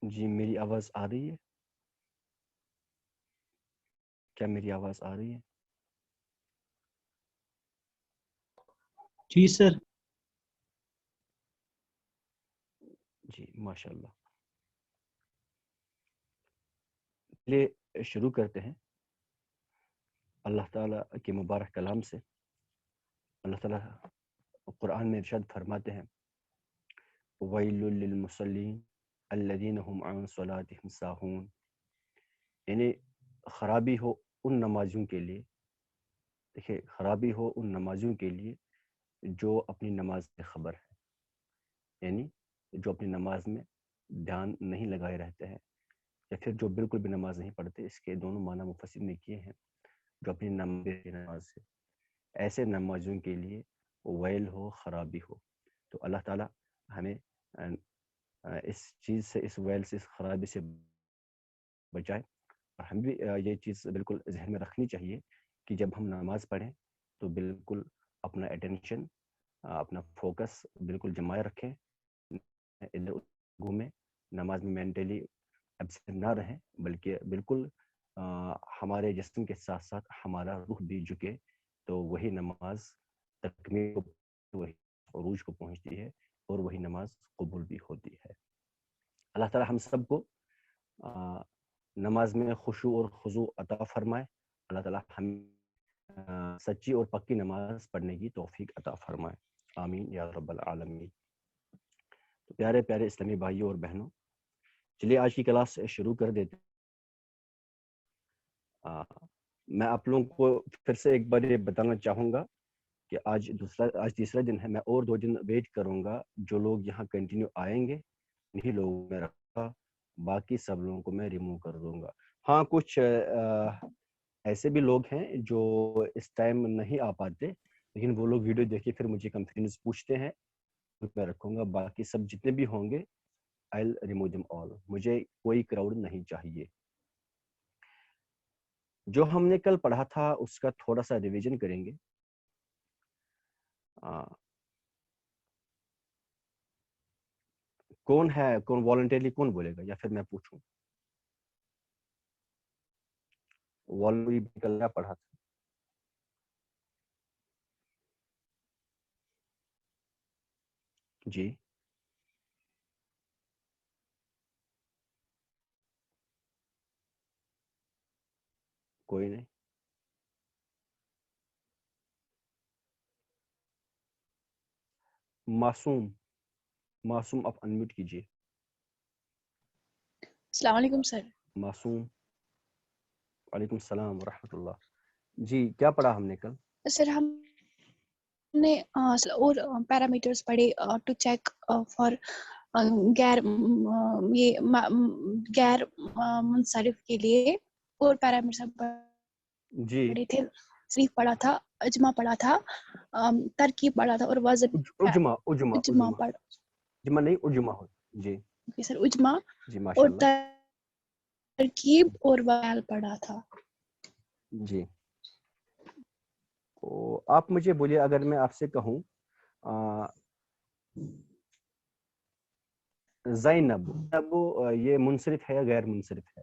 جی میری آواز آ رہی ہے؟ کیا میری آواز آ رہی ہے؟ جی سر. جی ماشاء اللہ. چلیے شروع کرتے ہیں اللہ تعالیٰ کے مبارک کلام سے. اللہ تعالیٰ قرآن میں ارشاد فرماتے ہیں وَيْلٌ لِّلْمُصَلِّينَ الَّذِينَ هُمْ عَنْ صَلَاتِهِمْ سَاهُونَ. یعنی خرابی ہو ان نمازیوں کے لیے، دیکھیں خرابی ہو ان نمازیوں کے لیے جو اپنی نماز سے خبر ہے، یعنی جو اپنی نماز میں دھیان نہیں لگائے رہتے ہیں، یا پھر جو بالکل بھی نماز نہیں پڑھتے. اس کے دونوں معنی مفسر نے کیے ہیں. جو اپنی نماز سے، ایسے نمازیوں کے لیے ویل ہو، خرابی ہو. تو اللہ تعالیٰ ہمیں اس چیز سے، اس ویل سے، اس خرابی سے بچائے. اور ہم بھی یہ چیز بالکل ذہن میں رکھنی چاہیے کہ جب ہم نماز پڑھیں تو بالکل اپنا اٹینشن، اپنا فوکس بالکل جمائے رکھیں، ادھر گھومیں، نماز میں مینٹلی ایبسنٹ نہ رہیں، بلکہ بالکل ہمارے جسم کے ساتھ ساتھ ہمارا روح بھی جھکے، تو وہی نماز تکمیل کو، وہی عروج کو پہنچتی ہے، اور وہی نماز قبول بھی ہوتی ہے. اللہ تعالی ہم سب کو نماز میں خشوع اور خضوع عطا فرمائے. اللہ تعالی ہم سچی اور پکی نماز پڑھنے کی توفیق عطا فرمائے. آمین یا رب العالمین. تو پیارے پیارے اسلامی بھائیوں اور بہنوں، چلیے آج کی کلاس شروع کر دیتے. میں آپ لوگوں کو پھر سے ایک بار یہ بتانا چاہوں گا کہ آج تیسرا دن ہے. میں اور 2 دن ویٹ کروں گا. جو لوگ یہاں کنٹینیو آئیں گے انہی لوگوں میں رکھا، باقی سب لوگوں کو میں ریموو کر دوں گا. ہاں کچھ ایسے بھی لوگ ہیں جو اس ٹائم نہیں آ پاتے، لیکن وہ لوگ ویڈیو دیکھ کے پھر مجھے کنٹینیوس پوچھتے ہیں، میں رکھوں گا. باقی سب جتنے بھی ہوں گے I'll remove them all. مجھے کوئی کراؤڈ نہیں چاہیے. جو ہم نے کل پڑھا تھا اس کا تھوڑا سا ریویژن کریں گے. کون ہے، کون والنٹیرلی کون بولے گا، یا پھر میں پوچھوں؟ کل کیا پڑھا تھا؟ جی کوئی نہیں. معصوم آپ انمیوٹ کیجئے. السلام علیکم سر. معصوم، وعلیکم السلام ورحمۃ اللہ. جی کیا پڑھا ہم نے کل؟ سر ہم نے اور پیرامیٹرز پڑھے ٹو چیک فار غیر منصرف کے لیے، اور پیرامیٹرز جی پڑھے تھے. صریف پڑھا تھا، اجماع پڑھا تھا، ترکیب پڑھا تھا، اور وزن اجماع پڑھا. جمع نہیں اجماع ہو. جی سر اجماع جی ماشاء اور اللہ. ترکیب اور ویل پڑھا تھا. جی تو آپ مجھے بولیے، اگر میں آپ سے کہوں زینب، یہ منصرف ہے یا غیر منصرف ہے؟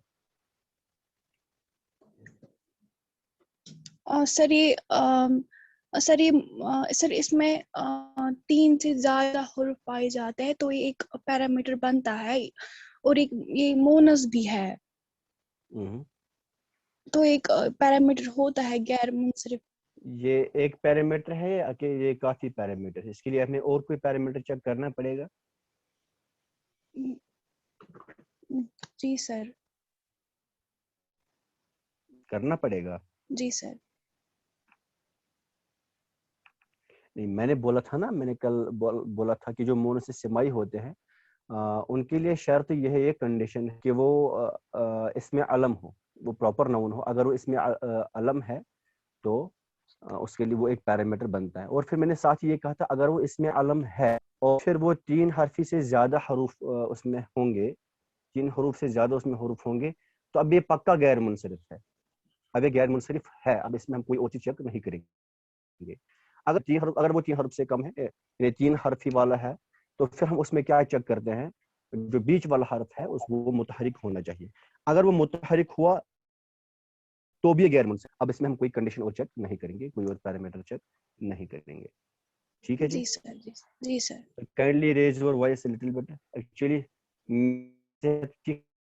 سر اس میں 3 سے زیادہ حروف پائے جاتے ہیں تو یہ ایک پیرامیٹر بنتا ہے، اور ایک یہ مونس بھی ہے، تو ایک پیرامیٹر ہوتا ہے غیر منصرف. یہ ایک پیرامیٹر ہے یا کہ یہ کافی پیرامیٹر ہے؟ اس کے لیے ہمیں اور کوئی پیرامیٹر چیک کرنا پڑے گا؟ جی سر. کرنا پڑے گا. جی سر. نہیں، میں نے بولا تھا نا، میں نے کل بولا تھا کہ جو مونس سمائی ہوتے ہیں ان کے لیے شرط یہ ہے، یہ کنڈیشن ہے کہ وہ اس میں علم ہو، وہ پراپر ناؤن ہو. اگر وہ اس میں علم ہے تو اس کے لیے وہ ایک پیرامیٹر بنتا ہے. اور پھر میں نے ساتھ یہ کہا تھا اگر وہ اس میں علم ہے اور پھر وہ 3 حرفی سے زیادہ حروف اس میں ہوں گے، 3 حروف سے زیادہ اس میں حروف ہوں گے، تو اب یہ پکا غیر منصرف ہے. اب یہ غیر منصرف ہے. اب اس میں ہم کوئی اور چیز چیک نہیں کریں گے. اگر 3 حرف، اگر وہ 3 حرف سے کم ہے، یعنی 3 حرفی والا ہے، تو پھر ہم اس میں کیا چیک کرتے ہیں جو بیچ والا حرف ہے وہ متحرک ہونا چاہیے. اگر وہ متحرک ہوا تو بھی غیر منصرف. اب اس میں ہم کوئی کنڈیشن اور چیک نہیں کریں گے, کوئی اور پیرامیٹر چیک نہیں کریں گے. ٹھیک ہے جی. جی سر. جی sir. Kindly raise your voice little bit. Actually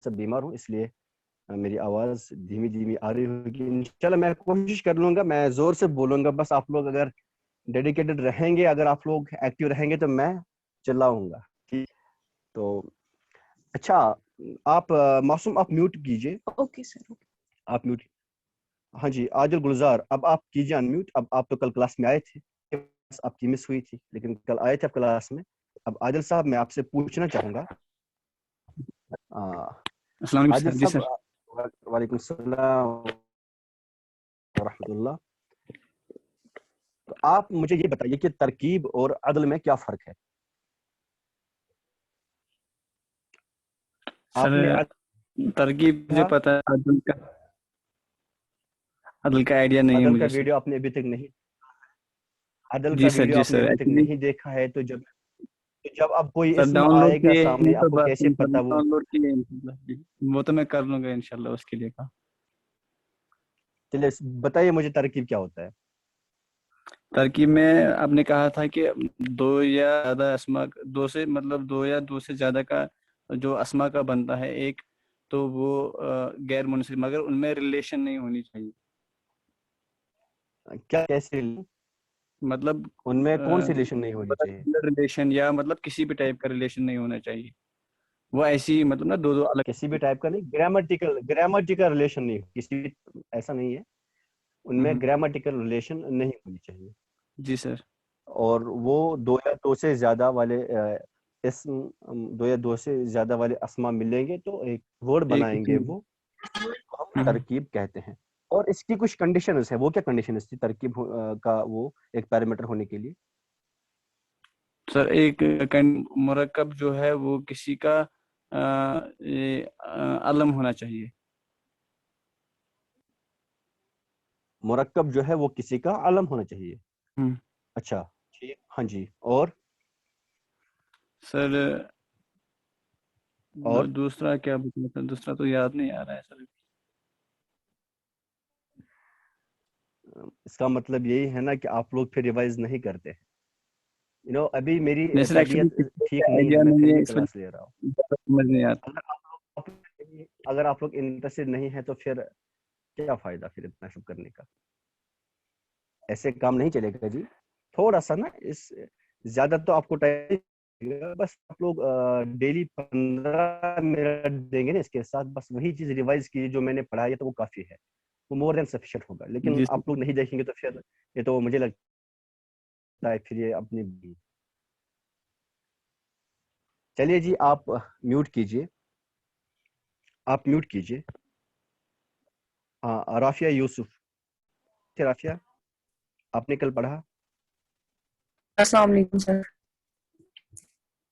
سب بیمار ہوں, اس لیے میری آواز دھیمی دھیمی آ رہی ہوگی. انشاءاللہ میں کوشش کر لوں گا, میں زور سے بولوں گا. بس آپ لوگ اگر ڈیڈیکیٹڈ رہیں گے, اگر آپ لوگ ایکٹیو رہیں گے تو میں چلاؤں گا. ٹھیک. تو اچھا آپ معصوم آپ میوٹ کیجئے. Okay sir. آپ میوٹ. ہاں جی عادل گلزار اب آپ کیجئے ان میوٹ. اب آپ تو کل کلاس میں آئے تھے, آپ کی مس ہوئی تھی, لیکن کل آئے تھے آپ کلاس میں. اب عادل صاحب میں آپ سے پوچھنا چاہوں گا. السلام عادل علیکم جی صاحب. سر. وعلیکم السلام ورحمۃ اللہ. تو آپ مجھے یہ بتائیے کہ ترکیب اور عدل میں کیا فرق ہے؟ آپ نے سر ترکیب مجھے پتا ہے, عدل کا آئیڈیا نہیں ہے عدل کا مجھے سر. ویڈیو آپ نے ابھی تک نہیں, عدل جی کا سر ویڈیو جی آپ نے سر ابھی تک ایکچولی نہیں دیکھا ہے, تو جب اب کوئی سر اسم ڈاؤن لوڈ آئے گا کیے سامنے آپ کو کیسے پتا وہ؟ ڈاؤن لوڈ کیے وہ تو میں کر لوں گا انشاءاللہ, اس کے لیے کہا. چلیے بتائیے مجھے ترکیب کیا ہوتا ہے؟ ترکیب میں آپ نے کہا تھا کہ دو یا زیادہ اسما, دو سے مطلب دو یا دو سے زیادہ کا جو اسما کا بنتا ہے ایک, تو وہ غیر منصرف, مگر ان میں ریلیشن نہیں ہونی چاہیے. کیا کیسے مطلب ان میں کون سی ریلیشن نہیں ہونی چاہیے؟ ریلیشن یا مطلب کسی بھی ٹائپ کا ریلیشن نہیں ہونا چاہیے. وہ ایسی مطلب نا دو الگ, کسی بھی ٹائپ کا نہیں, گرامیٹیکل ریلیشن نہیں, کسی بھی ایسا نہیں ہے. ان میں گرامیٹیکل ریلیشن نہیں ہونی چاہیے. جی سر. اور وہ دو یا دو سے زیادہ والے اسم, دو یا دو سے زیادہ والے اسما ملیں گے تو ایک ورڈ بنائیں گے, وہ ہم ترکیب کہتے ہیں. اور اس کی کچھ کنڈیشنز ہیں. وہ کیا کنڈیشنز تھی ترکیب کا وہ ایک پیرامیٹر ہونے کے لیے؟ سر ایک مرکب جو ہے وہ کسی کا علم ہونا چاہیے. مرکب جو ہے وہ کسی کا علم ہونا چاہیے. اچھا ٹھیک. ہاں جی. اور سر اور دوسرا کیا بتایا تھا, دوسرا تو یاد نہیں آ رہا ہے سر. اس کا مطلب یہی ہے نا کہ آپ لوگ پھر ریوائز نہیں کرتے. ابھی میری نہیں سر, طبیعت ٹھیک نہیں ہے, آئیڈیا میں پھر نہیں ہے بھی اس کلاس لے رہا ہوں. سمجھ نہیں آتا. اگر آپ لوگ انٹرسٹڈ نہیں ہیں تو پھر کیا فائدہ پھر اتنا سب کرنے کا؟ ایسے کام نہیں چلے گا جی. تھوڑا سا نا, اس زیادہ تو آپ کو ٹائم, بس آپ لوگ ڈیلی 15 منٹ دیں گے نا اس کے ساتھ, بس وہی چیز ریوائز کی جو میں نے پڑھائی ہے تو وہ کافی ہے, وہ مور دین سفیشینٹ ہوگا. لیکن جی آپ لوگ نہیں دیکھیں گے تو پھر یہ تو مجھے لگتا ہے پھر یہ اپنی. چلیے جی آپ میوٹ کیجئے, آپ میوٹ کیجئے. ہاں رافیہ یوسف. رافیہ آپ نے کل پڑھا؟ السلام علیکم سر.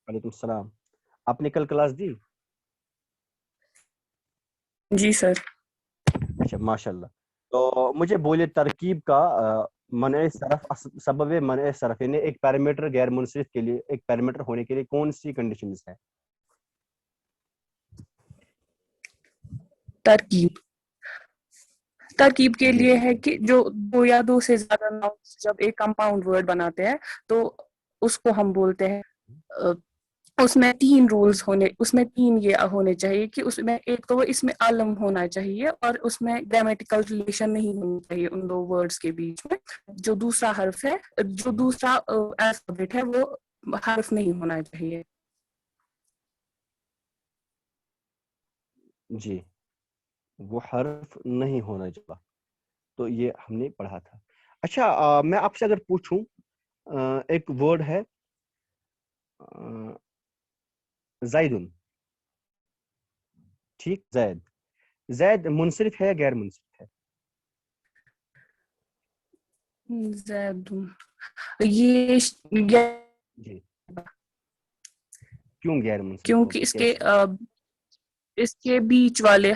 وعلیکم السلام. آپ نے کل کلاس دی؟ جی سر. اچھا ماشاء اللہ. تو مجھے بولے ترکیب کا منع صرف, سبب منع صرف, یعنی ایک پیرامیٹر غیر منصرف کے لیے, ایک پیرامیٹر ہونے کے لیے کون سی کنڈیشنز ہیں؟ ترکیب کے جی لیے ہے کہ جو دو یا دو سے زیادہ ناؤنس جب ایک کمپاؤنڈ ورڈ بناتے ہیں تو اس کو ہم بولتے ہیں, اس میں تین رولز ہونے, اس میں تین یہ ہونے چاہیے کہ اس میں ایک تو اس میں علم ہونا چاہیے, اور اس میں گرامیٹیکل ریلیشن نہیں ہونی چاہیے ان دو ورڈز کے بیچ میں. جو دوسرا حرف ہے, جو دوسرا الفابیٹ ہے, وہ حرف نہیں ہونا چاہیے. جی وہ حرف نہیں ہونا چاہیے, تو یہ ہم نے پڑھا تھا. اچھا میں آپ سے اگر پوچھوں, ایک ورڈ ہے زیدن, ٹھیک, زید منصرف ہے یا غیر منصرف ہے؟ یہ جی کیوں غیر منصرف کیونکہ ہوگا؟ اس کے بیچ والے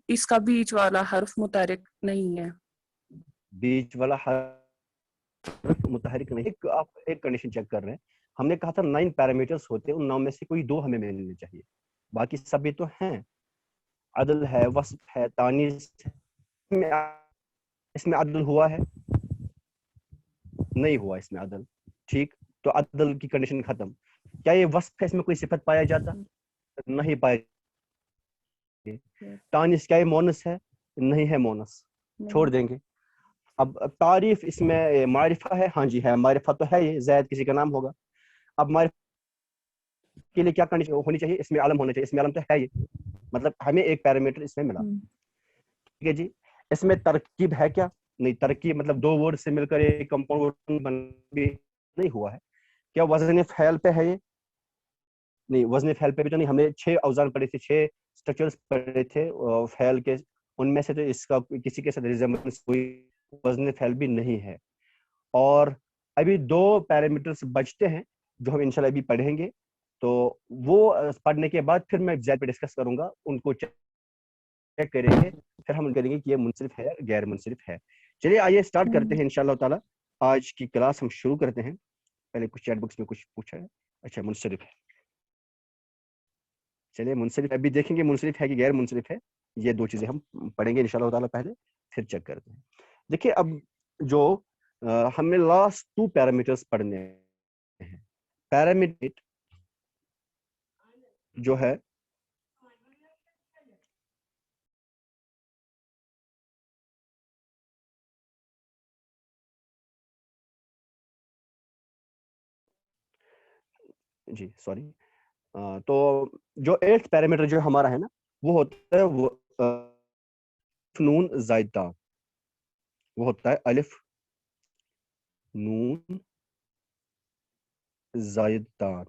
اس کا بیچ والا حرف متحرک نہیں ہے. بیچ والا حرف متحرک نہیں. آپ ایک کنڈیشن چیک کر رہے ہیں, ہم نے کہا تھا 9 پیرامیٹرز ہوتے ہیں, ان 9 میں سے کوئی 2 ہمیں ملنے چاہیے, باقی سب تو ہیں. عدل ہے, وصف ہے, تانیث ہے. اس میں عدل ہوا ہے؟ نہیں ہوا اس میں عدل. ٹھیک, تو عدل کی کنڈیشن ختم. کیا یہ وصف ہے, اس میں کوئی صفت پایا جاتا؟ نہیں پایا. تانیث کیا یہ مونس ہے؟ نہیں ہے مونس, چھوڑ دیں گے. اب تعریف اس میں معرفہ ہے, ہاں جی ہے, معرفہ تو ہے, یہ زید کسی کا نام ہوگا. اب معرفہ کے لیے کیا کنڈیشن ہونی چاہیے؟ اس میں علم ہونا چاہیے. اس میں علم تو ہے یہ, مطلب ہمیں ایک پیرامیٹر اس میں ملا. ٹھیک ہے جی. اس میں ترکیب ہے کیا؟ نہیں. ترکیب مطلب 2 ورڈ سے مل کر ایک کمپاؤنڈ بن بھی نہیں ہوا ہے. کیا وزن فعل پہ ہے یہ؟ نہیں, وزن فعل پہ بھی تو نہیں. ہم نے 6 اوزان پڑھے تھے, 6 اسٹرکچرز پڑھے تھے فعل کے, ان میں سے تو اس کا کسی کے ساتھ ریزمبلنس کوئی وزن فعل بھی نہیں ہے. اور ابھی 2 پیرامیٹرز بچتے ہیں جو ہم انشاءاللہ ابھی پڑھیں گے, تو وہ پڑھنے کے بعد پھر میں زید پہ ڈسکس کروں گا, ان کو چیک کریں گے, پھر ہم کریں گے کہ یہ منصرف ہے غیر منصرف ہے. چلیے آئیے اسٹارٹ کرتے ہیں انشاءاللہ تعالی. آج کی کلاس ہم شروع کرتے ہیں. پہلے کچھ چیٹ باکس میں کچھ پوچھا ہے. اچھا, منصرف ہے. چلیے منصرف ابھی دیکھیں گے منصرف ہے کہ غیر منصرف ہے. یہ 2 چیزیں ہم پڑھیں گے انشاءاللہ تعالی پہلے, پھر چیک کرتے ہیں. دیکھیے اب جو ہم نے لاسٹ 2 پیرامیٹرز پڑھنے ہیں. پیرامیٹر جو ہے جی سوری, تو جو 8 پیرامیٹر جو ہمارا ہے نا, وہ ہوتا ہے وہ نون زائد تا, وہ ہوتا ہے الف نون زائد تان.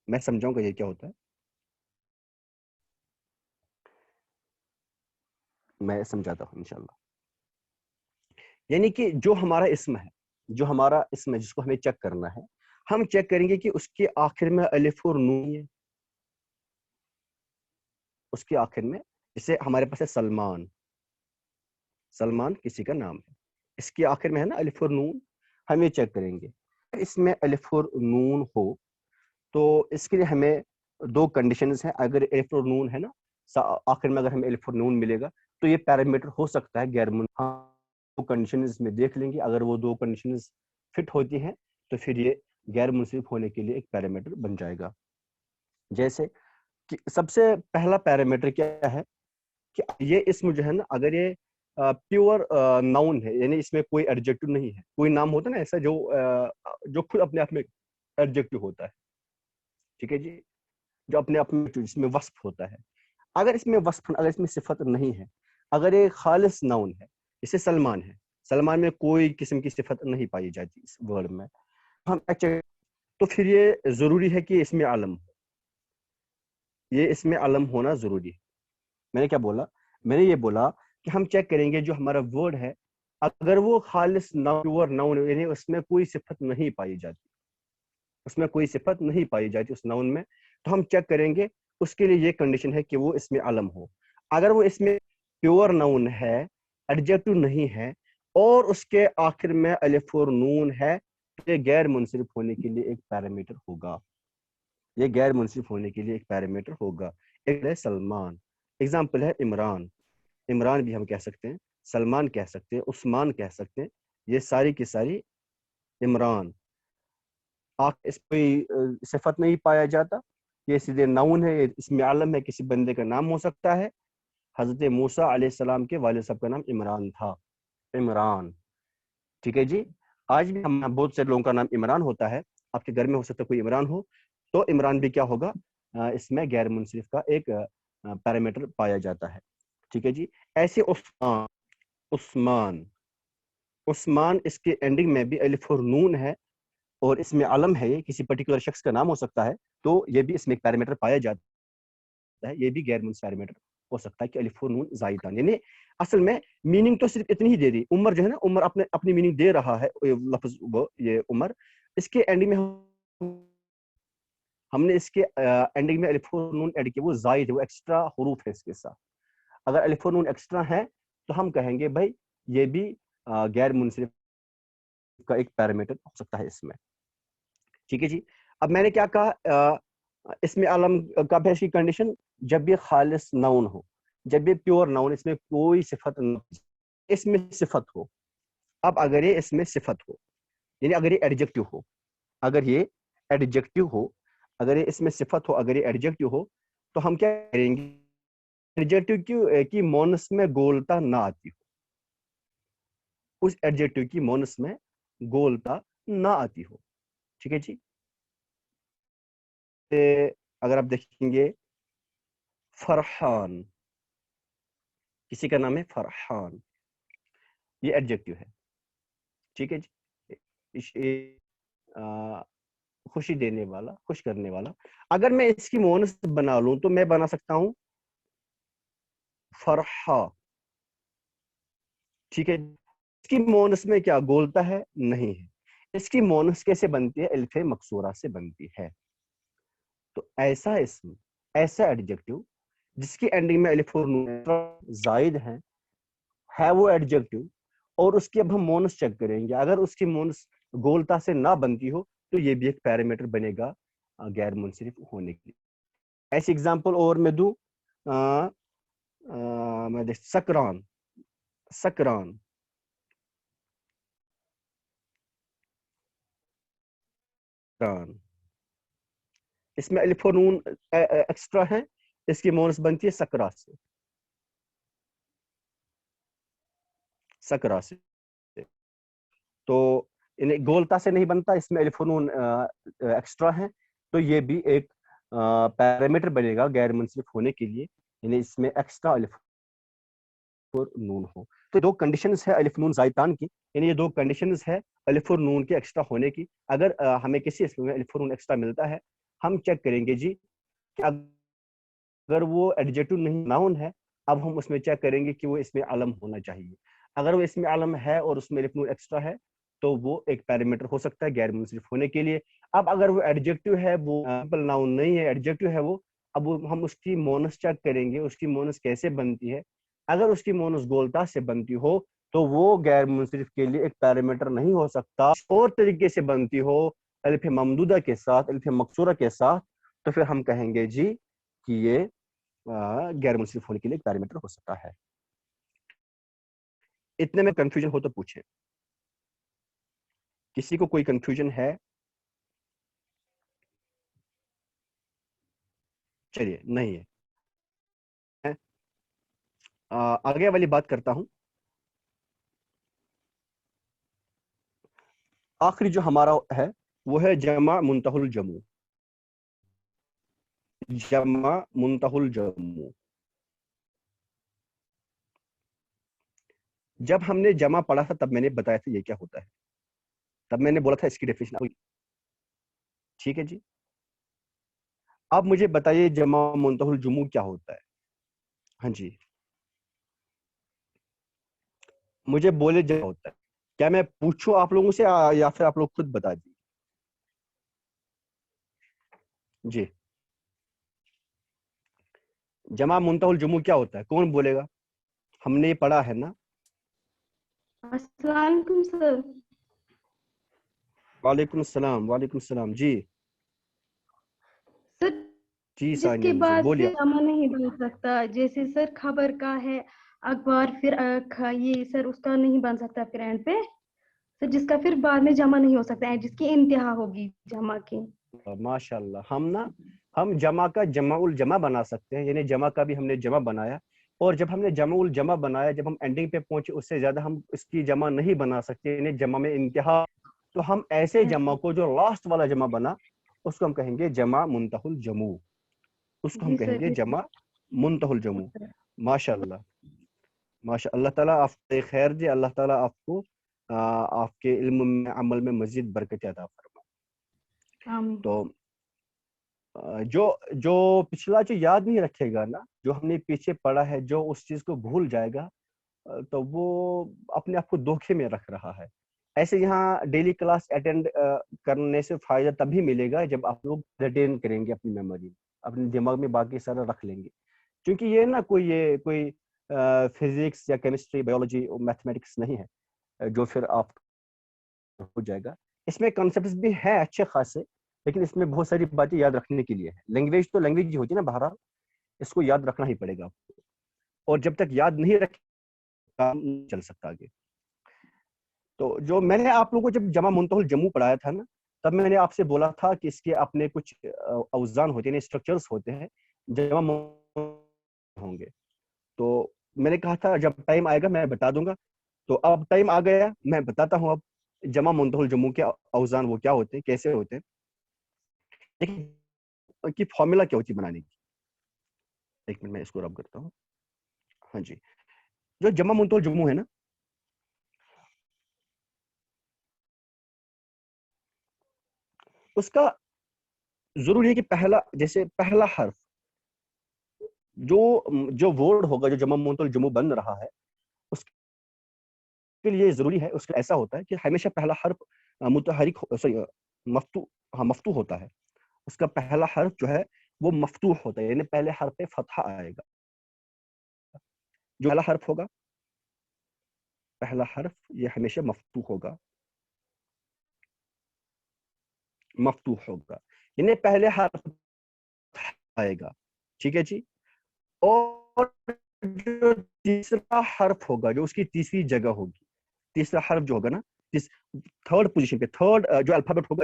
میں سمجھاؤں گا یہ کیا ہوتا ہے, میں سمجھاتا ہوں انشاءاللہ. یعنی کہ جو ہمارا اسم ہے, جو ہمارا اسم ہے جس کو ہمیں چیک کرنا ہے, ہم چیک کریں گے کہ اس کے آخر میں الف اور نون ہے. اس کے آخر میں, جسے ہمارے پاس ہے سلمان, سلمان کسی کا نام ہے, اس کے آخر میں ہے نا الف اور نون. ہم یہ چیک کریں گے اس میں الف اور نون ہو, تو اس کے لیے ہمیں 2 کنڈیشنز ہیں. اگر الف اور نون ہے نا آخر میں, اگر ہمیں الف اور نون ملے گا تو یہ پیرامیٹر ہو سکتا ہے غیر منصرف. ہاں 2 کنڈیشنز میں دیکھ لیں گے, اگر وہ 2 کنڈیشنز فٹ ہوتی ہیں تو پھر یہ غیر منصرف ہونے کے لیے ایک پیرامیٹر بن جائے گا. جیسے کہ سب سے پہلا پیرامیٹر کیا ہے کہ یہ اسم جو ہے نا, اگر یہ پیور ناؤن ہے, یعنی اس میں کوئی ایڈجیکٹو نہیں ہے. کوئی نام ہوتا ہے نا ایسا جو خود اپنے آپ میں ایڈجیکٹو ہوتا ہے, ٹھیک ہے جی, جو اپنے آپ میں جس میں وصف ہوتا ہے. اگر اس میں وصف, اگر اس میں صفت نہیں ہے, اگر یہ خالص ناؤن ہے, جیسے سلمان ہے, سلمان میں کوئی قسم کی صفت نہیں پائی جاتی اس ورڈ میں, ہم تو پھر یہ ضروری ہے کہ اس میں علم ہو. یہ اس میں علم ہونا ضروری ہے. میں نے کیا بولا؟ میں نے یہ بولا کہ ہم چیک کریں گے جو ہمارا ورڈ ہے, اگر وہ خالص ناؤن یعنی اس میں کوئی صفت نہیں پائی جاتی, اس میں کوئی صفت نہیں پائی جاتی اس ناؤن میں, تو ہم چیک کریں گے. اس کے لیے یہ کنڈیشن ہے کہ وہ اس میں علم ہو. اگر وہ اس میں پیور ناؤن ہے, ایڈجیکٹو نہیں ہے, اور اس کے آخر میں الف اور نون ہے, تو یہ غیر منصرف ہونے کے لیے ایک پیرامیٹر ہوگا. یہ غیر منصرف ہونے کے لیے ایک پیرامیٹر ہوگا. ایک ہے سلمان, ایگزامپل ہے عمران. عمران بھی ہم کہہ سکتے ہیں, سلمان کہہ سکتے ہیں, عثمان کہہ سکتے ہیں. یہ ساری کی ساری عمران. اس کوئی صفت نہیں پایا جاتا, یہ سیدھے ناؤن ہے, اس میں علم ہے, کسی بندے کا نام ہو سکتا ہے. حضرت موسیٰ علیہ السلام کے والد صاحب کا نام عمران تھا, عمران. ٹھیک ہے جی. آج بھی ہم بہت سے لوگوں کا نام عمران ہوتا ہے, آپ کے گھر میں ہو سکتا ہے کوئی عمران ہو, تو عمران بھی کیا ہوگا, اس میں غیر منصرف کا ایک پیرامیٹر پایا جاتا ہے. ٹھیک ہے جی. ایسے عثمان, عثمان, عثمان اس کے اینڈنگ میں بھی الف اور نون ہے, اور اس میں علم ہے, یہ کسی پرٹیکولر شخص کا نام ہو سکتا ہے, تو یہ بھی اس میں ایک پیرامیٹر پایا جاتا ہے. یہ بھی غیر منصرف پیرامیٹر ہو سکتا ہے کہ الف اور نون زائدان. یعنی اصل میں میننگ تو صرف اتنی ہی دے دی. عمر جو ہے نا, عمر اپنی میننگ دے رہا ہے, لفظ یہ عمر, اس کے اینڈنگ میں ہم نے اس کے اینڈنگ میں الف اور نون ایڈ کیا, وہ زائد ہے, وہ ایکسٹرا حروف ہے اس کے ساتھ. اگر الف اور نون ایکسٹرا ہے تو ہم کہیں گے بھائی یہ بھی غیر منصرف کا ایک پیرامیٹر ہو سکتا ہے اس میں. ٹھیک ہے جی. اب میں نے کیا کہا, اس میں علم کب ہے اس کی کنڈیشن, جب یہ خالص ناؤن ہو, جب یہ پیور ناؤن, اس میں کوئی صفت نہ, اس میں صفت ہو. اب اگر یہ اس میں صفت ہو, یعنی اگر یہ ایڈجیکٹو ہو, اگر یہ ایڈجیکٹو ہو, اگر یہ اس میں صفت ہو, اگر یہ ایڈجیکٹو ہو, تو ہم کیا کریں گے, ایڈجیکٹو کی مونس میں گولتا نہ آتی ہو, اس ایڈجیکٹو کی مونس میں گولتا نہ آتی ہو. ٹھیک ہے جی. اگر آپ دیکھیں گے فرحان, کسی کا نام ہے فرحان, یہ ایڈجیکٹو ہے. ٹھیک ہے جی. خوشی دینے والا, خوش کرنے والا. اگر میں اس کی مونس بنا لوں تو میں بنا سکتا ہوں فرحا. ٹھیک ہے. اس کی مونس میں کیا گولتا ہے؟ نہیں ہے. اس کی مونس کیسے بنتی ہے؟ الف مکسورہ سے بنتی ہے. تو ایسا اسم, ایسا ایڈجیکٹو جس کی اینڈنگ میں الف اور نون زائد ہے وہ ایڈجیکٹو, اور اس کی اب ہم مونس چیک کریں گے. اگر اس کی مونس گولتا سے نہ بنتی ہو تو یہ بھی ایک پیرامیٹر بنے گا غیر منصرف ہونے کے لیے. ایسی اگزامپل اور میں دوں, میں سکران, سکران, اس میں الف اور نون ایکسٹرا ہے, اس کی مونس بنتی ہے سکرا سے, سکرا سے. تو گولتا سے نہیں بنتا, اس میں الف اور نون ایکسٹرا ہے, تو یہ بھی ایک پیرامیٹر بنے گا غیر منصرف ہونے کے لیے, یعنی اس میں ایکسٹرا الف اور نون ہو. تو دو کنڈیشنز ہے الف نون زائدان کی, یعنی یہ دو کنڈیشنز ہے الف اور نون کے ایکسٹرا ہونے کی. اگر ہمیں کسی اسم میں الف اور نون ایکسٹرا ملتا ہے, ہم چیک کریں گے جی کہ اگر وہ ایڈجیکٹو نہیں ناؤن ہے, اب ہم اس میں چیک کریں گے کہ وہ اس میں علم ہونا چاہیے. اگر وہ اس میں علم ہے اور اس میں الف نون ایکسٹرا ہے تو وہ ایک پیرامیٹر ہو سکتا ہے غیر منصرف ہونے کے لیے. اب اگر وہ ایڈجیکٹو ہے, وہ سمپل ناؤن نہیں ہے, ایڈجیکٹو ہے وہ, اب ہم اس کی مونس چیک کریں گے, اس کی مونس کیسے بنتی ہے. اگر اس کی مونس گولتا سے بنتی ہو تو وہ غیر منصرف کے لیے ایک پیرامیٹر نہیں ہو سکتا. اور طریقے سے بنتی ہو الف ممدودہ کے ساتھ, الف مقصورہ کے ساتھ, تو پھر ہم کہیں گے جی کہ یہ غیر منصرف ہونے کے لیے ایک پیرامیٹر ہو سکتا ہے. اتنے میں کنفیوژن ہو تو پوچھیں. کسی کو کوئی کنفیوژن ہے؟ چلیے نہیں ہے. آگے والی بات کرتا ہوں. آخری جو ہمارا ہے وہ ہے جمع منتہی الجموع. جمع منتہی الجموع. جب ہم نے جمع پڑھا تھا تب میں نے بتایا تھا یہ کیا ہوتا ہے, تب میں نے بولا تھا اس کی ڈیفینیشن. ٹھیک ہے جی. اب مجھے بتائیے جمع منتہی الجموع کیا ہوتا ہے. ہاں جی, مجھے بولے جمع ہوتا ہے. کیا میں پوچھوں آپ لوگوں سے یا پھر آپ لوگ خود بتا دیجیے؟ جی, جمع منتہی الجموع کیا ہوتا ہے, کون بولے گا؟ ہم نے یہ پڑھا ہے نا. السلام علیکم سر. وعلیکم السلام. وعلیکم السلام. جی سر جی, جس ثانیہ کے مجھے بعد بولیے. سے جمع نہیں بن سکتا, جیسے سر خبر کا ہے اخبار, پھر یہ سر اس کا نہیں بن سکتا پھر اینڈ پہ سر, جس کا پھر بعد میں جمع نہیں ہو سکتا ہے, جس کی انتہا ہوگی جمع کی. ماشاء اللہ. ہم جمع کا جمع الجمع بنا سکتے ہیں, یعنی جمع کا بھی ہم نے جمع بنایا, اور جب ہم نے جمع الجمع بنایا, جب ہم اینڈنگ پہ پہنچے اس سے زیادہ ہم اس کی جمع نہیں بنا سکتے, یعنی جمع میں انتہا, تو ہم ایسے جمع کو جو لاسٹ والا جمع بنا اس کو ہم کہیں گے جمع منتہی الجموع. اس کو ہم جی کہیں سر, گے جی جمع منتہی الجموع. ماشاء اللہ. ماشاء اللہ تعالیٰ آپ کو خیر دے. اللہ تعالیٰ آپ کو آپ کے علم میں عمل میں مزید برکت عطا فرمائے. آمین. تو جو پچھلا جو یاد نہیں رکھے گا نا, جو ہم نے پیچھے پڑھا ہے, جو اس چیز کو بھول جائے گا, تو وہ اپنے آپ کو دھوکے میں رکھ رہا ہے. ایسے یہاں ڈیلی کلاس اٹینڈ کرنے سے فائدہ تبھی ملے گا جب آپ لوگ ریٹین کریں گے اپنی میموری, اپنے دماغ میں باقی سارا رکھ لیں گے. کیونکہ یہ نا کوئی فزکس یا کیمسٹری, بایولوجی, میتھمیٹکس نہیں ہے جو پھر آپ ہو جائے گا. اس میں کنسیپٹس بھی ہیں اچھے خاصے, لیکن اس میں بہت ساری باتیں یاد رکھنے کے لیے ہے. لینگویج تو لینگویج ہی ہوتی ہے نا بہرحال, اس کو یاد رکھنا ہی پڑے گا آپ کو, اور جب تک یاد نہیں رکھے کام نہیں چل سکتا آگے. تو جو میں نے آپ لوگوں کو جب جمع منتهى الجموع پڑھایا تھا نا, تب میں نے آپ سے بولا تھا کہ اس کے اپنے کچھ اوزان ہوتے ہیں, اسٹرکچرز ہوتے ہیں جمع ہوں گے. تو میں نے کہا تھا جب ٹائم آئے گا میں بتا دوں گا. تو اب ٹائم آ گیا, میں بتاتا ہوں اب جمع منتهى الجموع کے اوزان وہ کیا ہوتے ہیں, کیسے ہوتے ہیں, کی فارمولا کیا ہوتی ہے بنانے کی. ایک منٹ میں اس کو رب کرتا ہوں. ہاں جی, جو جمع منتهى الجموع ہے نا, اس کا ضروری ہے کہ پہلا, جیسے پہلا حرف جو ورڈ ہوگا جو جمع منتهى الجموع بن رہا ہے, اس کے لیے ضروری ہے, اس کا ایسا ہوتا ہے کہ ہمیشہ پہلا حرف متحرک مفتوح ہوتا ہے. اس کا پہلا حرف جو ہے وہ مفتوح ہوتا ہے, یعنی پہلے حرف پہ فتحہ آئے گا. جو پہلا حرف ہوگا, پہلا حرف یہ ہمیشہ مفتوح ہوگا, مفتوح ہوگا یعنی پہلے حرف آئے گا. ٹھیک ہے جی. اور جو تیسرا حرف ہوگا, جو اس کی تیسری جگہ ہوگی, تیسرا حرف جو ہوگا نا, تھرڈ پوزیشن پہ, تھرڈ جو الفابیٹ ہوگا,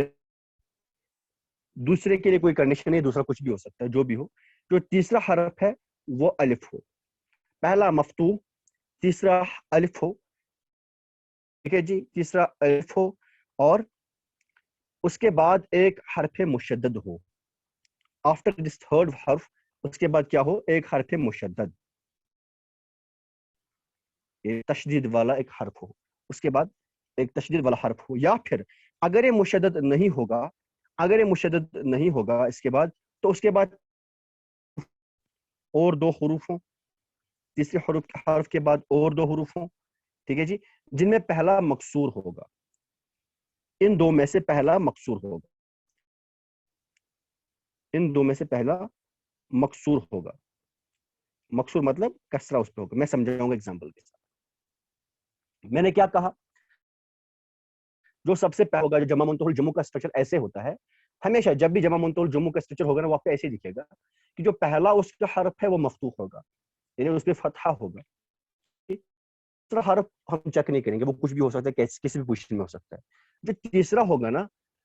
دوسرے کے لیے کوئی کنڈیشن نہیں, دوسرا کچھ بھی ہو سکتا ہے, جو بھی ہو, جو تیسرا حرف ہے وہ الف ہو. پہلا مفتوح, تیسرا الف ہو. ٹھیک ہے جی, تیسرا الف ہو, اور اس کے بعد ایک حرف مشدد ہو. آفٹر دس تھرڈ حرف اس کے بعد کیا ہو, ایک حرف مشدد, تشدید والا ایک حرف ہو. اس کے بعد ایک تشدید والا حرف ہو, یا پھر اگر یہ مشدد نہیں ہوگا, اگر یہ مشدد نہیں ہوگا اس کے بعد, تو اس کے بعد اور دو حروف ہوں, تیسرے حرف کے بعد اور دو حروف ہوں. ٹھیک ہے جی, جن میں پہلا مکسور ہوگا. ان دو میں سے پہلا مکسور ہوگا, ان دو میں سے پہلا مکسور ہوگا. مکسور مطلب کسرہ اس پہ ہوگا. میں سمجھاؤں گا ایگزامپل کے ساتھ. میں نے کیا کہا, جو سب سے پہلا ہوگا, جو جمع منتهى الجموع کا اسٹرکچر ایسے ہوتا ہے ہمیشہ, جب بھی جمع منتهى الجموع کا اسٹرکچر ہوگا نا, وہ آپ کو ایسے دکھے گا کہ جو پہلا اس کا حرف ہے وہ مفتوح ہوگا, یعنی اس پہ فتحہ ہوگا. دوسرا حرف ہم چیک نہیں کریں گے, وہ کچھ بھی ہو سکتا ہے, کسی بھی پوزیشن میں ہو سکتا ہے. جو تیسرا ہوگا نا,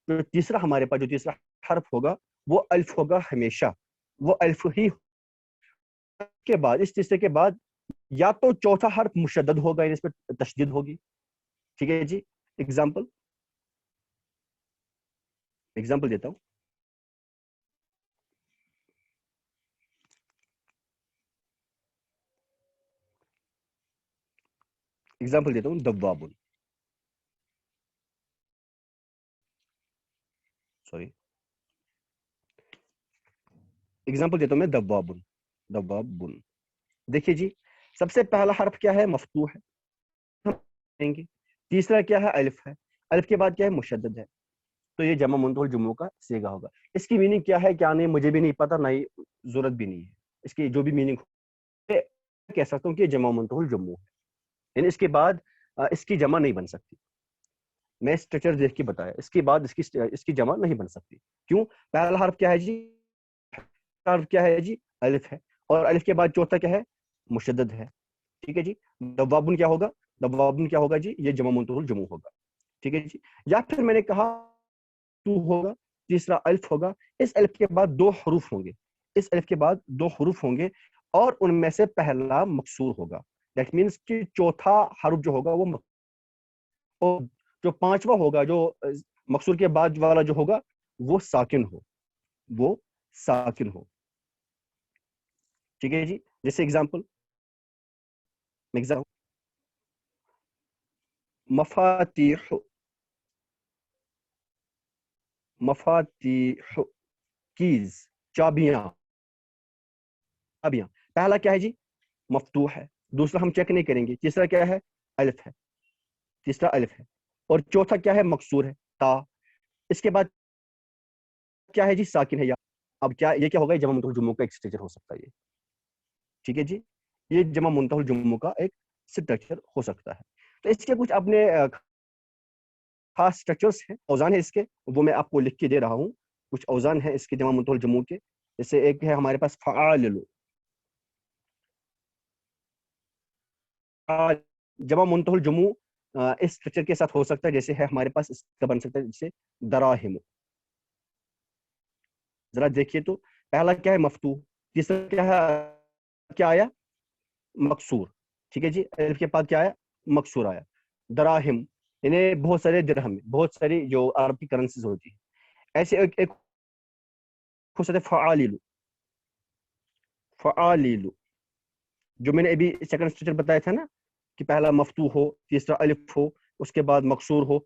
جو تیسرا ہمارے پاس جو تیسرا حرف ہوگا وہ الف ہوگا ہمیشہ, وہ الف ہی. کے بعد, اس تیسرے کے بعد یا تو چوتھا حرف مشدد ہوگا, یعنی اس پہ تشدید ہوگی. ٹھیک ہے جی. ایگزامپل دیتا ہوں. دوابن. سوری, ایگزامپل دیتا ہوں میں, دوابن. دوابن دیکھیے جی, سب سے پہلا حرف کیا ہے, مفتوح ہے. تیسرا کیا ہے, الف ہے. الف کے بعد کیا ہے, مشدد ہے. تو یہ جمع منتهى الجموع کا صیغہ ہوگا. اس کی میننگ کیا ہے, کیا نہیں, مجھے بھی نہیں پتا, نہ ہی ضرورت بھی نہیں ہے. اس کی جو بھی میننگ ہو, کہہ سکتا ہوں کہ جمع منتهى الجموع ہے, یعنی اس کے بعد اس کی جمع نہیں بن سکتی. میں اسٹرکچر دیکھ کے بتایا, اس کے بعد اس کی جمع نہیں بن سکتی. کیوں؟ پہلا حرف کیا ہے جی, حرف کیا ہے جی, الف ہے, اور الف کے بعد چوتھا کیا ہے, مشدد ہے. ٹھیک ہے جی. دوابن کیا ہوگا, دوابن کیا ہوگا جی, یہ جمع منتهى الجموع ہوگا. ٹھیک ہے جی. یا پھر میں نے کہا تو ہوگا, تیسرا الف ہوگا, اس الف کے بعد دو حروف ہوں گے, اس الف کے بعد دو حروف ہوں گے, اور ان میں سے پہلا مکسور ہوگا. دیٹ مینس کہ چوتھا حرف جو ہوگا وہ, اور جو پانچواں ہوگا, جو مکسور کے بعد والا جو ہوگا وہ ساکن ہو, وہ ساکن ہو. ٹھیک ہے جی. جیسے ایگزامپل, مفاتیح, مفاتیح, کیز, چابیاں. چابیاں, پہلا کیا ہے جی, مفتوح ہے. دوسرا ہم چیک نہیں کریں گے. تیسرا کیا ہے, الف ہے. تیسرا الف ہے, اور چوتھا کیا ہے, مکسور ہے, تا. اس کے بعد کیا ہے جی, ساکن ہے. یا اب کیا, یہ کیا ہوگا, جمع منتهى الجموع کا ایک اسٹرکچر ہو سکتا ہے یہ. ٹھیک ہے جی. یہ جمع منتهى الجموع کا ایک اسٹرکچر ہو سکتا ہے. تو اس کے کچھ اپنے خاص اسٹرکچرز ہیں, اوزان ہیں اس کے, وہ میں آپ کو لکھ کے دے رہا ہوں. کچھ اوزان ہیں اس کے جمع منتهى الجموع کے. جیسے ایک ہے ہمارے پاس فعالل. جمع منتهى الجموع اس اسٹرکچر کے ساتھ ہو سکتا ہے. جیسے ہے ہمارے پاس اس کا بن سکتا ہے جیسے دراہم. ذرا دیکھیے تو پہلا کیا ہے مفتوح, تیسرا کیا ہے, کیا آیا مکسور. ٹھیک ہے جی, الف کے بعد کیا آیا مکسور آیا. دراہم یعنی بہت سارے درہم, بہت ساری جو عرب کی کرنسیز ہوتی ہیں. ایسے ایک ہو سکتا ہے فعالل. فعالل جو میں نے ابھی سیکنڈ اسٹرکچر بتایا تھا نا کہ پہلا مفتوح ہو, تیسرا الف ہو, اس کے بعد مکسور ہو,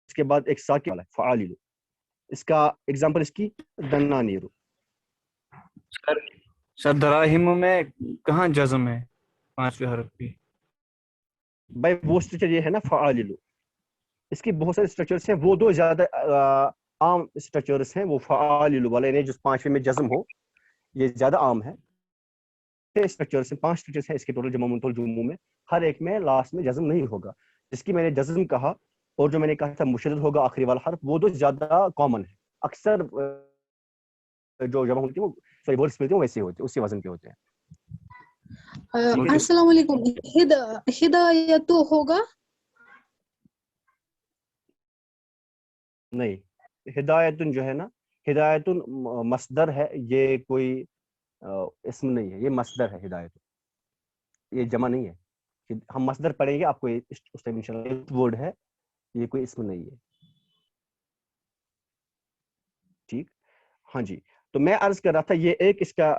اس کے بعد ایک ساکن والا فعالل. اس کا ایگزامپل اس کی دنانیرو. سر دراہم میں کہاں جزم ہے 5ویں حرف کی؟ بھائی وہ اسٹرکچر یہ ہے نا فعالل. اس کی بہت سارے اسٹرکچرس ہیں, وہ دو زیادہ عام اسٹرکچرس ہیں, وہ فعالل والے یعنی جو 5ویں میں جزم ہو, یہ زیادہ عام ہے. اسٹرکچرس ہیں 5 اسٹرکچرس ہیں اس کے ٹوٹل جمع منتهى الجموع میں. ہر ایک میں لاسٹ میں جزم نہیں ہوگا. جس کی میں نے جزم کہا اور جو میں نے کہا تھا مشدد ہوگا آخری والا حرف, وہ دو زیادہ کامن ہے. اکثر جو جمع ہوتی ہے وہ سوری ورڈز ملتے ہیں ویسے ہوتے ہیں, اسی وزن کے ہوتے ہیں. السلام علیکم. ہدایت ہوگا نہیں, ہدایتن جو ہے نا, ہدایتن مصدر ہے, یہ کوئی اسم نہیں ہے, یہ مصدر ہے ہدایت, یہ جمع نہیں ہے. ہم مصدر پڑھیں گے آپ کو اس ٹائم انشاءاللہ ورڈ ہے, یہ کوئی اسم نہیں ہے. ٹھیک, ہاں جی. تو میں عرض کر رہا تھا یہ ایک اس کا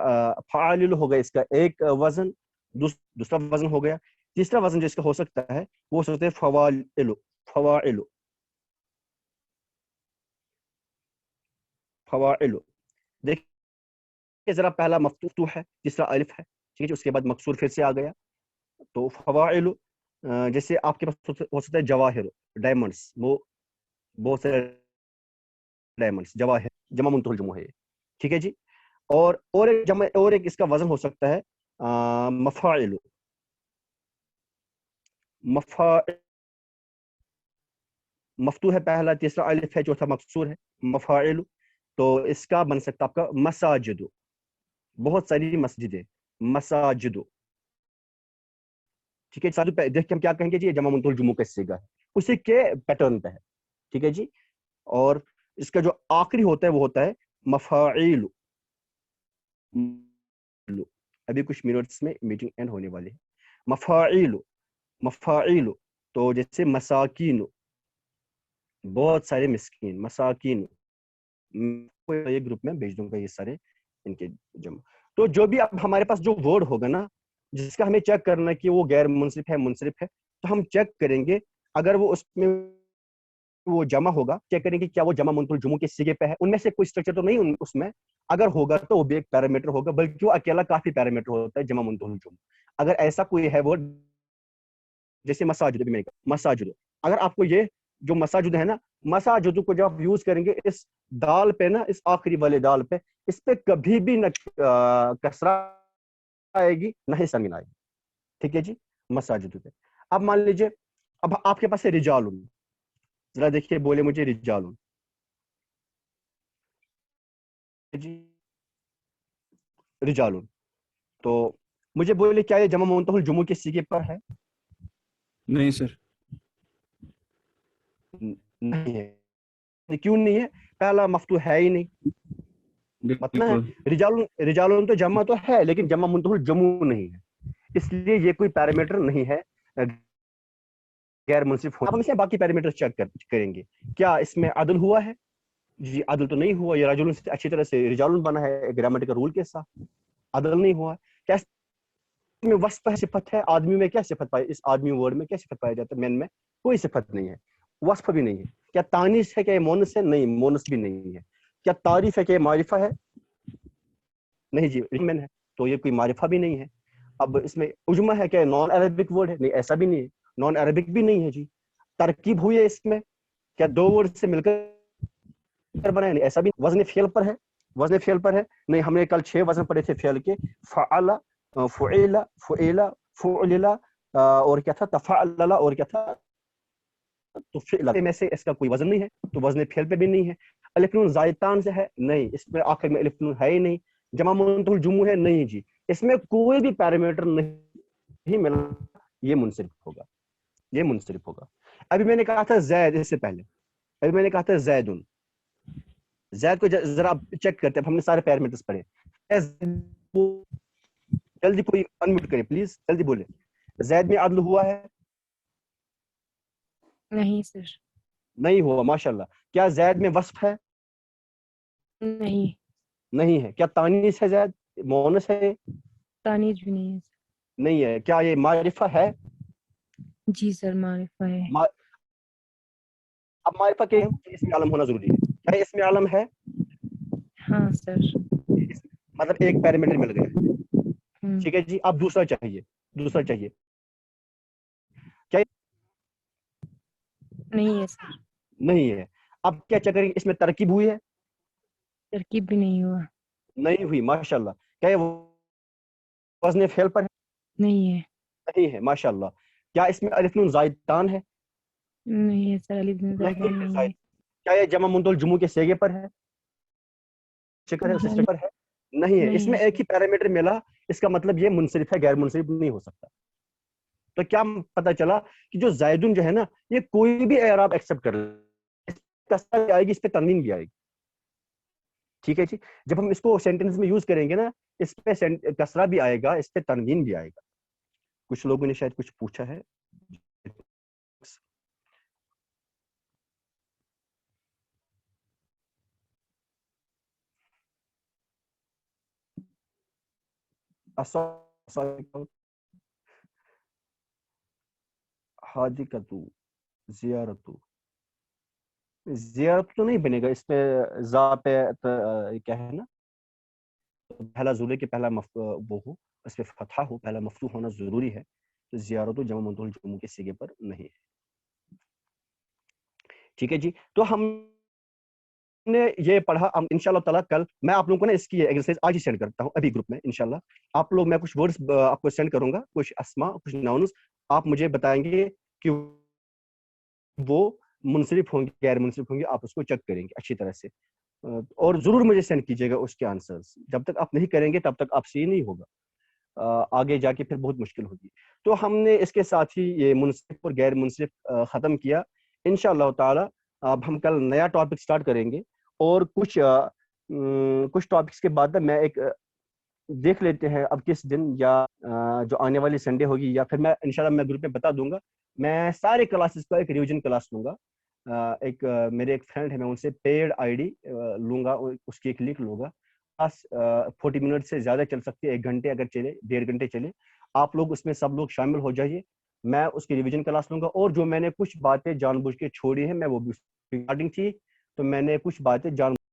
فعالل ہو گیا, اس کا ایک وزن. دوسرا وزن ہو گیا. تیسرا وزن جو اس کا ہو سکتا ہے وہ ہو سکتا ہے فواعل. فواعل فواعل دیکھیں ذرا, پہلا مفتوح ہے, تیسرا الف ہے, ٹھیک ہے, اس کے بعد مکسور پھر سے آ گیا. تو فواعل جیسے آپ کے پاس ہو سکتا ہے جواہر, ڈائمنڈس, وہ بہت سارے ڈائمنڈس جواہر, جمع منتهى الجموع ہے. ٹھیک ہے جی. اور ایک اس کا وزن ہو سکتا ہے مفاعل. مفتوح ہے پہلا, تیسرا الف ہے, چوتھا مکسور ہے, مفاعل. تو اس کا بن سکتا آپ کا مساجد, بہت ساری مسجدیں, مساجد. ٹھیک ہے, دیکھ کے ہم کیا کہیں گے جی, یہ جمع منتهى الجموع کا صیغہ ہے, اسی کے پیٹرن پہ ہے. ٹھیک ہے جی. اور اس کا جو آخری ہوتا ہے وہ ہوتا ہے مفاعیل. ابھی کچھ منٹس میں میٹنگ اینڈ ہونے والی ہے. مفاعیل. مفاعیل تو جیسے مساکین, بہت سارے مسکین, مساکین. یہ گروپ میں بھیج دوں گا یہ سارے ان کے جمع. تو جو بھی اب ہمارے پاس جو ورڈ ہوگا نا جس کا ہمیں چیک کرنا ہے کہ وہ غیر منصرف ہے منصرف ہے, تو ہم چیک کریں گے. اگر وہ اس میں وہ جمع ہوگا, چیک کریں گے کیا وہ جمع منتهى الجموع کے صیغے پہ ہے. ان میں سے کوئی اسٹرکچر تو نہیں اس میں, اگر ہوگا تو وہ بھی ایک پیرامیٹر ہوگا, بلکہ وہ اکیلا کافی پیرامیٹر ہوتا ہے جمع منتهى الجموع. اگر ایسا کوئی ہے ورڈ جیسے مساجد, بھی میں نے کہا مساجد, اگر آپ کو یہ جو مساجد ہے نا, مساجد کو جب آپ یوز کریں گے اس دال پہ نا, اس آخری والے دال پہ, اس پہ کبھی بھی نہ کسرہ آئے گی نہ ہی سمین آئے گی. ٹھیک ہے جی, مساجد پہ. اب مان لیجئے اب آپ کے پاس ہے رجال, ذرا دیکھیے بولے مجھے رجال جی, رجال. تو مجھے بولے کیا یہ جمع منتهى الجموع کے صیغے پر ہے؟ نہیں سر, نہیں ہے. کیوں نہیں ہے؟ پہلا مفتوح ہے ہی نہیں. مطلب ہے رجال تو جمع تو ہے لیکن جمع منتهى الجموع نہیں ہے, اس لیے یہ کوئی پیرامیٹر نہیں ہے غیر منصرف. اب ہم اسے باقی پیرامیٹر چیک کریں گے. کیا اس میں عدل ہوا ہے؟ جی عدل تو نہیں ہوا. یہ رجل سے اچھی طرح سے رجال بنا ہے گرامر کا رول کے ساتھ, عدل نہیں ہوا. کیا اس میں وصف ہے, صفت ہے؟ آدمی میں کیا صفت پائی, اس آدمی ورڈ میں کیا صفت پایا جاتا ہے؟ مین میں کوئی صفت نہیں ہے, وصف بھی نہیں ہے. کیا تانیث ہے, کیا مونس ہے؟ نہیں, مونس بھی نہیں ہے. کیا تعریف ہے, کہ معرفہ ہے؟ نہیں جی, مین ہے تو یہ کوئی معرفہ بھی نہیں ہے. اب اس میں عجمہ ہے, کیا نان عربک ورڈ ہے؟ نہیں, ایسا بھی نہیں ہے, نان عربک بھی نہیں ہے. جی ترکیب ہوئی ہے اس میں, کیا دو ورڈ سے مل کر بنا ہے؟ نہیں, ایسا بھی. وزن فعل پر ہے, وزن فعل پر ہے؟ نہیں, ہم نے کل 6 وزن پڑھے تھے فعل کے, فعل, فعل, فعل, فعلل, اور کیا تھا تفعلل, اور کیا تھا تو فعل میں سے اس کا کوئی وزن نہیں ہے, تو وزن فعل پہ بھی نہیں ہے. الف نون زائدتان سے ہے؟ نہیں. اس میں آخر میں الف نون ہے ہی نہیں. جمع منتهى الجموع ہے؟ نہیں جی. اس میں کوئی بھی پیرامیٹر نہیں ملا, یہ منصرف ہوگا, یہ منصرف ہوگا. ابھی میں نے کہا تھا زید, اس سے پہلے ابھی میں نے کہا تھا زیدن. زید کو ذرا چیک کرتے ہیں, ہم نے سارے پیرامیٹرز پڑھے. جلدی کوئی انمیوٹ کرے پلیز, جلدی بولے. زید میں عدل ہوا ہے؟ نہیں سر. نہیں ہوا, ماشاءاللہ. کیا زید میں وصف ہے؟ نہیں. نہیں ہے. کیا تانیث ہے؟ زید مؤنث ہے؟ تانیث بھی نہیں ہے. نہیں ہے. کیا یہ معرفہ ہے؟ جی سر معرفہ ہے. اب معرفہ کے اسم عالم ہونا ضروری ہے. کیا اسم عالم ہے؟ ہاں سر. مطلب ایک پیرامیٹر مل گیا. ہم، ٹھیک ہے جی. اب دوسرا چاہیے, دوسرا چاہیے. کیا نہیں ہے سر. نہیں ہے. اب کیا چیک کریں گے, اس میں ترکیب ہوئی ہے؟ ترکیب بھی نہیں ہوا. نہیں ہوئی, ماشاءاللہ. کیا یہ وزن فعل پر ہے؟ نہیں ہے. نہیں ہے, ماشاءاللہ. کیا اس میں الف نون زائدتان ہے؟ نہیں ہے سر. الف بن زائدہ نہیں ہے. نہیں ہے. کیا یہ جمع منتهى الجموع کے صیغے پر ہے؟ شکر ہے, اس پر ہے؟ نہیں ہے. اس میں ایک ہی پیرامیٹر ملا, اس کا مطلب یہ منصرف ہے, غیر منصرف نہیں ہو سکتا. تو کیا پتا چلا کہ جو زائدن جو ہے نا, یہ کوئی بھی اعراب ایکسپٹ کر لے, کسرہ بھی آئے گی, اس پہ تنوین بھی آئے گی. ٹھیک ہے جی. جب ہم اس کو سینٹینس میں یوز کریں گے نا, اس پہ کسرہ بھی آئے گا, اس پہ تنوین بھی آئے گا. کچھ لوگوں نے شاید کچھ پوچھا ہے. حاجکتو زیارتو, زیارت تو نہیں بنے گا, اس پہ زا پہ کیا ہے نا, پہلا زولے کے پہلا وہ ہو, اس پہ فتحہ ہو, پہلا مفتوح ہونا ضروری ہے. تو زیارت جمع منتهى الجموع کے صیغے پر نہیں ہے. ٹھیک ہے جی. تو ہم نے یہ پڑھا. انشاءاللہ تعالیٰ کل میں آپ لوگوں کو نا اس کی ایکسرسائز آج ہی سینڈ کرتا ہوں, ابھی گروپ میں انشاءاللہ. آپ لوگ, میں کچھ ورڈز آپ کو سینڈ کروں گا, کچھ اسما, کچھ ناؤنز. آپ مجھے بتائیں گے کہ وہ منصرف ہوں گے, غیر منصرف ہوں گے. آپ اس کو چیک کریں گے اچھی طرح سے, اور ضرور مجھے سینڈ کیجیے گا اس کے آنسرز. جب تک آپ نہیں کریں گے تب تک آپ سے ہی نہیں ہوگا, آگے جا کے پھر بہت مشکل ہوگی. تو ہم نے اس کے ساتھ ہی یہ منصرف اور غیر منصرف ختم کیا. انشاءاللہ تعالی اب ہم کل نیا ٹاپک سٹارٹ کریں گے, اور کچھ ٹاپکس کے بعد میں ایک دیکھ لیتے ہیں اب کس دن, یا جو آنے والی سنڈے ہوگی, یا پھر میں انشاءاللہ میں گروپ میں بتا دوں گا. میں سارے کلاسز کا ایک ریویژن کلاس لوں گا. ایک میرے ایک فرینڈ ہے, میں ان سے پیڈ آئی ڈی لوں گا, اس کی ایک لنک لوں گا. 40 منٹ سے زیادہ چل سکتی ہے, 1 گھنٹے اگر چلے, 1.5 گھنٹے چلے. آپ لوگ اس میں سب لوگ شامل ہو جائیے. میں اس کی ریویژن کلاس لوں گا, اور جو میں نے کچھ باتیں جان بوجھ کے چھوڑی ہیں, میں وہ بھی ریکارڈنگ تھی, تو میں نے کچھ باتیں جان